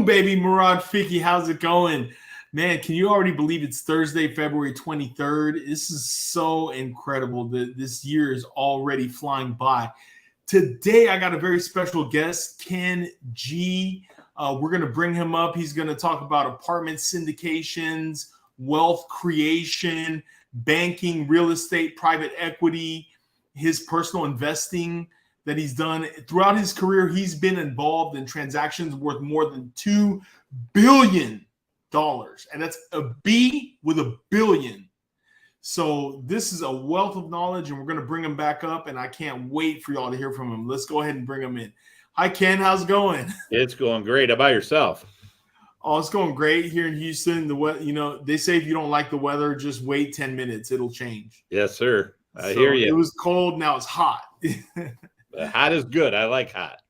baby. Morad, Fiki, how's it going? Man, can you already believe it's Thursday, February 23rd? This is so incredible that this year is already flying by. Today, I got a very special guest, Ken G. We're going to bring him up. He's going to talk about apartment syndications, wealth creation, banking, real estate, private equity, his personal investing that he's done. Throughout his career, he's been involved in transactions worth more than $2 billion. And that's a B with a billion. So this is a wealth of knowledge, and we're going to bring him back up, and I can't wait for y'all to hear from him. Let's go ahead and bring him in. Hi, Ken. How's it going? It's going great. How about yourself? Oh, it's going great here in Houston. They say if you don't like the weather, just wait 10 minutes. It'll change. Yes, sir. I hear you. It was cold. Now it's hot. Hot is good. I like hot.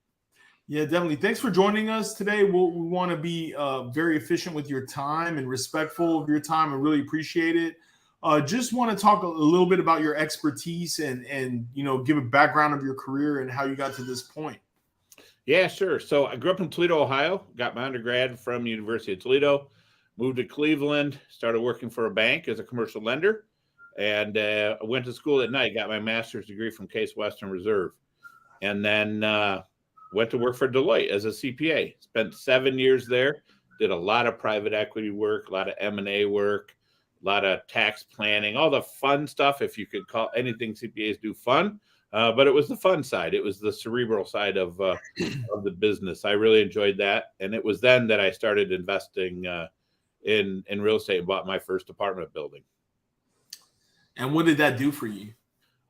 Yeah, definitely. Thanks for joining us today. We want to be very efficient with your time and respectful of your time, and really appreciate it. Just want to talk a little bit about your expertise and give a background of your career and how you got to this point. Yeah, sure. So I grew up in Toledo, Ohio, got my undergrad from University of Toledo, moved to Cleveland, started working for a bank as a commercial lender, and I went to school at night, got my master's degree from Case Western Reserve, and then went to work for Deloitte as a CPA. Spent 7 years there, did a lot of private equity work, a lot of M&A work, a lot of tax planning, all the fun stuff, if you could call anything CPAs do fun. But it was the fun side. It was the cerebral side of the business. I really enjoyed that. And it was then that I started investing in real estate and bought my first apartment building. And what did that do for you?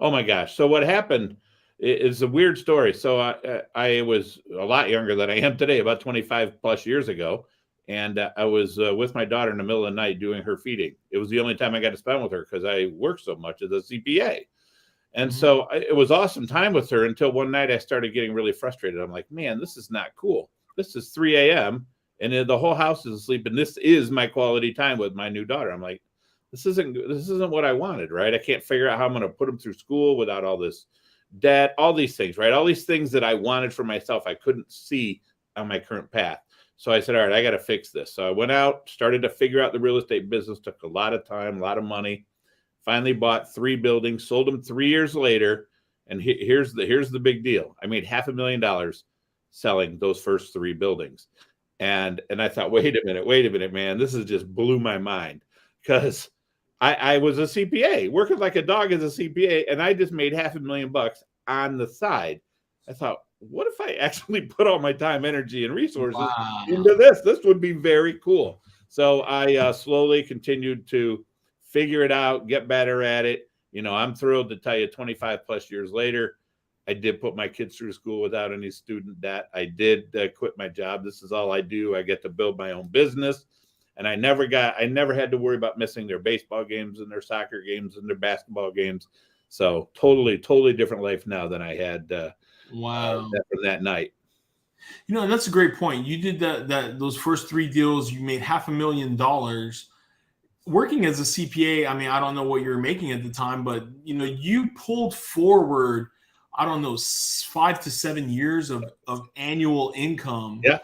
Oh, my gosh. So what happened is a weird story. So I was a lot younger than I am today, about 25 plus years ago. And I was with my daughter in the middle of the night doing her feeding. It was the only time I got to spend with her because I worked so much as a CPA. And so it was awesome time with her until one night I started getting really frustrated. I'm like, man, this is not cool. This is 3 a.m. and the whole house is asleep. And this is my quality time with my new daughter. I'm like, this isn't what I wanted, right? I can't figure out how I'm going to put them through school without all this debt, all these things, right? All these things that I wanted for myself, I couldn't see on my current path. So I said, all right, I got to fix this. So I went out, started to figure out the real estate business, took a lot of time, a lot of money. Finally bought 3 buildings, sold them 3 years later. And here's the big deal. I made $500,000 selling those first 3 buildings. And I thought, wait a minute, man, this has just blew my mind, because I was a CPA working like a dog as a CPA, and I just made $500,000 on the side. I thought, what if I actually put all my time, energy, and resources into this? This would be very cool. So I slowly continued to figure it out, get better at it. I'm thrilled to tell you 25 plus years later, I did put my kids through school without any student debt. I did quit my job. This is all I do. I get to build my own business. And I never had to worry about missing their baseball games and their soccer games and their basketball games. So totally different life now than I had from that night. That's a great point. You did those first 3 deals, you made $500,000. Working as a CPA, I mean, I don't know what you were making at the time, but you pulled forward, I don't know, 5 to 7 years of annual income. Yeah.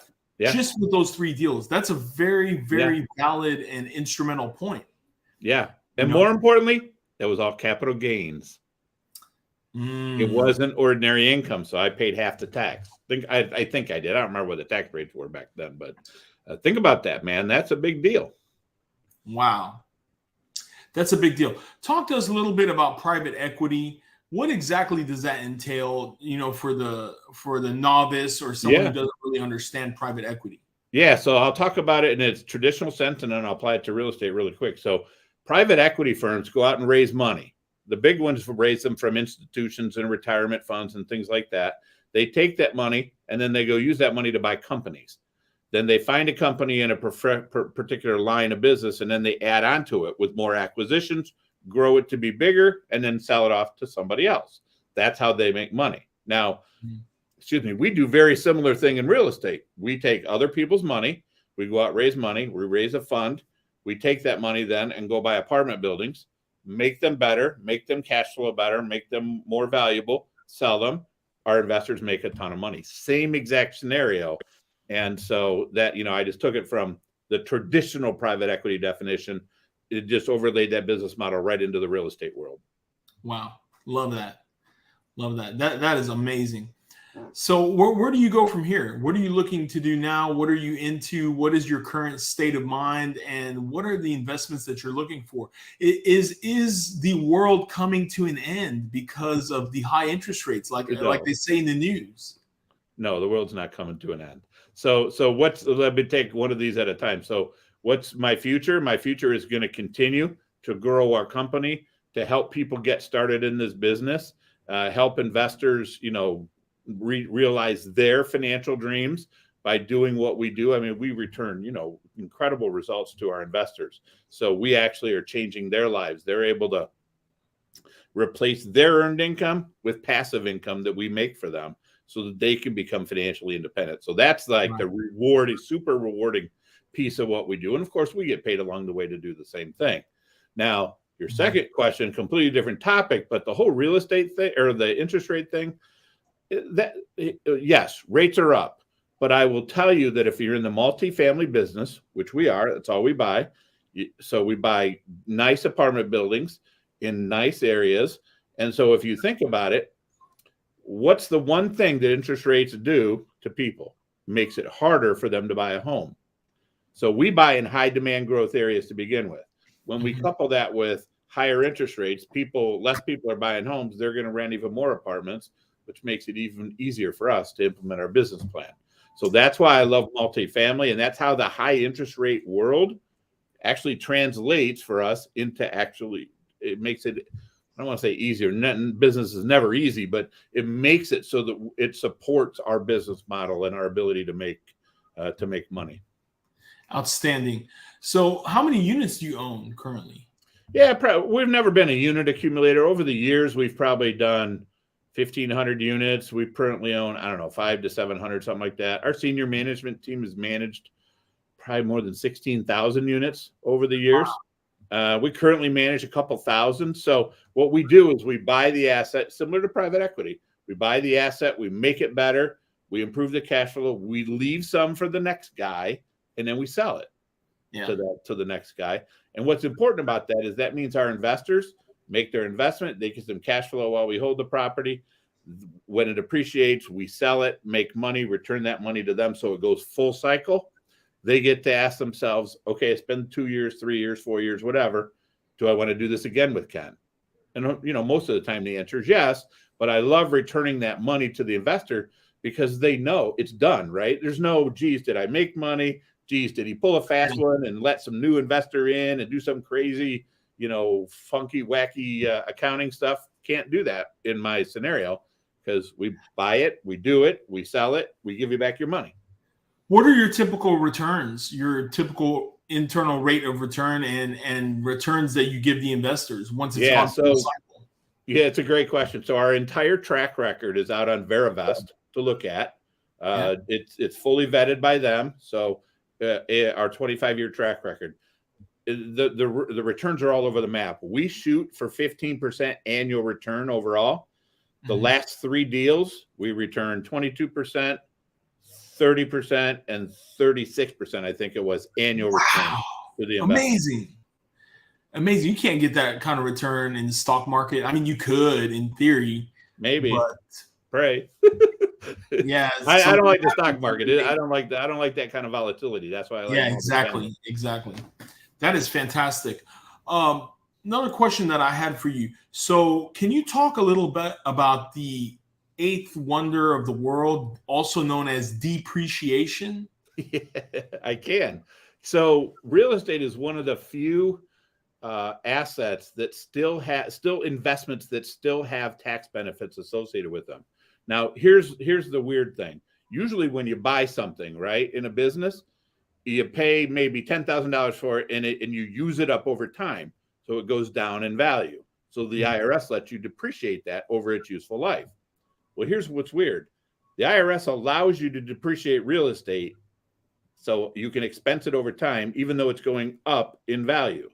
Just with those 3 deals. That's a very, very valid and instrumental point. Yeah. And more importantly, that was all capital gains. It wasn't ordinary income, so I paid half the tax. I think I did. I don't remember what the tax rates were back then, but think about that, man. That's a big deal. Wow. That's a big deal. Talk to us a little bit about private equity. What exactly does that entail, for the novice or someone who doesn't really understand private equity? Yeah, so I'll talk about it in its traditional sense, and then I'll apply it to real estate really quick. So private equity firms go out and raise money. The big ones raise them from institutions and retirement funds and things like that. They take that money, and then they go use that money to buy companies. Then they find a company in a particular line of business, and then they add on to it with more acquisitions, grow it to be bigger, and then sell it off to somebody else. That's how they make money. Now, we do very similar thing in real estate. We take other people's money, we go out, raise money, we raise a fund, we take that money then and go buy apartment buildings, make them better, make them cash flow better, make them more valuable, sell them. Our investors make a ton of money. Same exact scenario And so that, I just took it from the traditional private equity definition. It just overlaid that business model right into the real estate world. Wow. Love that. Love that. That is amazing. So where do you go from here? What are you looking to do now? What are you into? What is your current state of mind? And what are the investments that you're looking for? Is the world coming to an end because of the high interest rates, like they say in the news? No, the world's not coming to an end. So let me take one of these at a time. So what's my future? My future is going to continue to grow our company, to help people get started in this business, help investors, realize their financial dreams by doing what we do. I mean, we return, incredible results to our investors. So we actually are changing their lives. They're able to replace their earned income with passive income that we make for them so that they can become financially independent. So that's like the rewarding, super rewarding piece of what we do. And of course, we get paid along the way to do the same thing. Now, your second question, completely different topic, but the whole real estate thing or the interest rate thing, yes, rates are up. But I will tell you that if you're in the multifamily business, which we are, that's all we buy. So we buy nice apartment buildings in nice areas. And so if you think about it, what's the one thing that interest rates do to people? Makes it harder for them to buy a home. So we buy in high demand growth areas to begin with. When we couple that with higher interest rates, less people are buying homes. They're going to rent even more apartments, which makes it even easier for us to implement our business plan. So that's why I love multifamily. And that's how the high interest rate world actually translates for us into it makes it, I don't want to say easier. Business is never easy, but it makes it so that it supports our business model and our ability to make money. Outstanding. So how many units do you own currently? Yeah, we've never been a unit accumulator. Over the years, we've probably done 1,500 units. We currently own, 500 to 700, something like that. Our senior management team has managed probably more than 16,000 units over the years. Wow. We currently manage a couple thousand. So what we do is we buy the asset, similar to private equity. We buy the asset, we make it better, we improve the cash flow, we leave some for the next guy, and then we sell it to the next guy. And what's important about that is that means our investors make their investment, they get some cash flow while we hold the property. When it appreciates, we sell it, make money, return that money to them. So it goes full cycle. They get to ask themselves, okay, it's been 2 years, 3 years, 4 years, whatever. Do I want to do this again with Ken? And, most of the time the answer is yes, but I love returning that money to the investor because they know it's done, right? There's no, geez, did I make money? Geez, did he pull a fast one and let some new investor in and do some crazy, funky, wacky accounting stuff? Can't do that in my scenario because we buy it, we do it, we sell it, we give you back your money. What are your typical returns, your typical internal rate of return and returns that you give the investors once it's gone through the cycle? Yeah, it's a great question. So our entire track record is out on Riverside to look at. It's fully vetted by them. So our 25-year track record, the returns are all over the map. We shoot for 15% annual return overall. The last 3 deals, we returned 22%, 30%, and 36%, I think it was, annual return to the investment. Amazing. You can't get that kind of return in the stock market. I mean, you could in theory. Maybe. But pray. Yeah. I don't like the stock market. I don't like that kind of volatility. That's why I like exactly. That is fantastic. Another question that I had for you. So can you talk a little bit about the 8th wonder of the world, also known as depreciation? Yeah, I can. So real estate is one of the few assets that still investments that still have tax benefits associated with them. Now, here's the weird thing. Usually when you buy something, right, in a business, you pay maybe $10,000 for it and you use it up over time. So it goes down in value. So the IRS lets you depreciate that over its useful life. Well, here's what's weird. The IRS allows you to depreciate real estate so you can expense it over time, even though it's going up in value.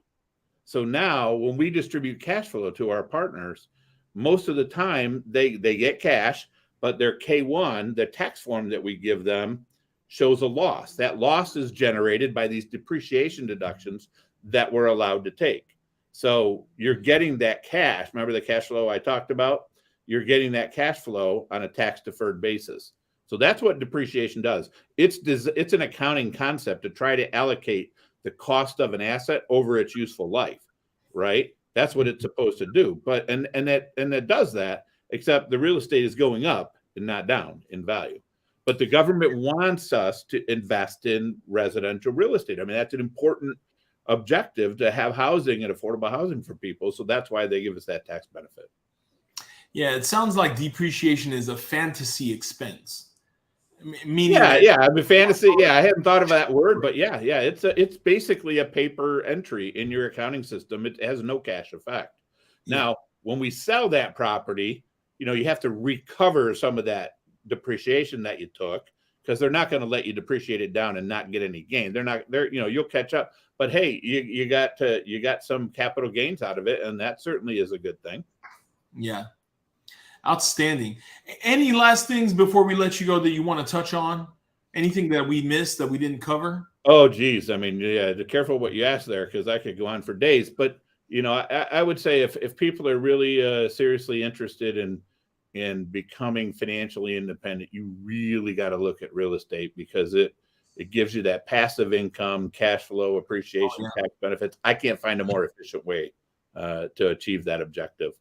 So now when we distribute cash flow to our partners, most of the time they get cash, but their K-1, the tax form that we give them, shows a loss. That loss is generated by these depreciation deductions that we're allowed to take. So you're getting that cash. Remember the cash flow I talked about? You're getting that cash flow on a tax deferred basis. So that's what depreciation does. It's an accounting concept to try to allocate the cost of an asset over its useful life, right? That's what it's supposed to do. But and it does that, except the real estate is going up and not down in value. But the government wants us to invest in residential real estate. I mean, that's an important objective, to have housing and affordable housing for people. So that's why they give us that tax benefit. Yeah, it sounds like depreciation is a fantasy expense. Meaning yeah. I mean, fantasy. Yeah, I hadn't thought of that word, but yeah. It's basically a paper entry in your accounting system. It has no cash effect. Now, when we sell that property, you have to recover some of that depreciation that you took, because they're not going to let you depreciate it down and not get any gain. You'll catch up. But hey, you got some capital gains out of it, and that certainly is a good thing. Yeah. Outstanding. Any last things before we let you go that you want to touch on? Anything that we missed that we didn't cover? Oh, geez. I mean, yeah, be careful what you ask there, because I could go on for days. But, I would say if people are really seriously interested in becoming financially independent, you really got to look at real estate, because it gives you that passive income, cash flow, appreciation, tax benefits. I can't find a more efficient way to achieve that objective.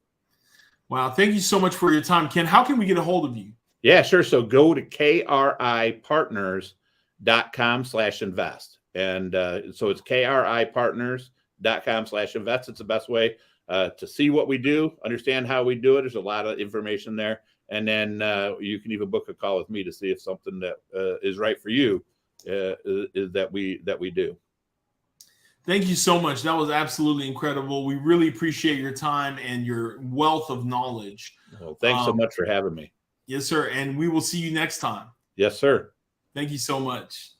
Wow. Thank you so much for your time, Ken. How can we get a hold of you? Yeah, sure. So go to KRIPartners.com/invest. And so it's KRIPartners.com/invest. It's the best way to see what we do, understand how we do it. There's a lot of information there. And then you can even book a call with me to see if something that is right for you is that we do. Thank you so much. That was absolutely incredible. We really appreciate your time and your wealth of knowledge. Well, thanks so much for having me. Yes, sir. And we will see you next time. Yes, sir. Thank you so much.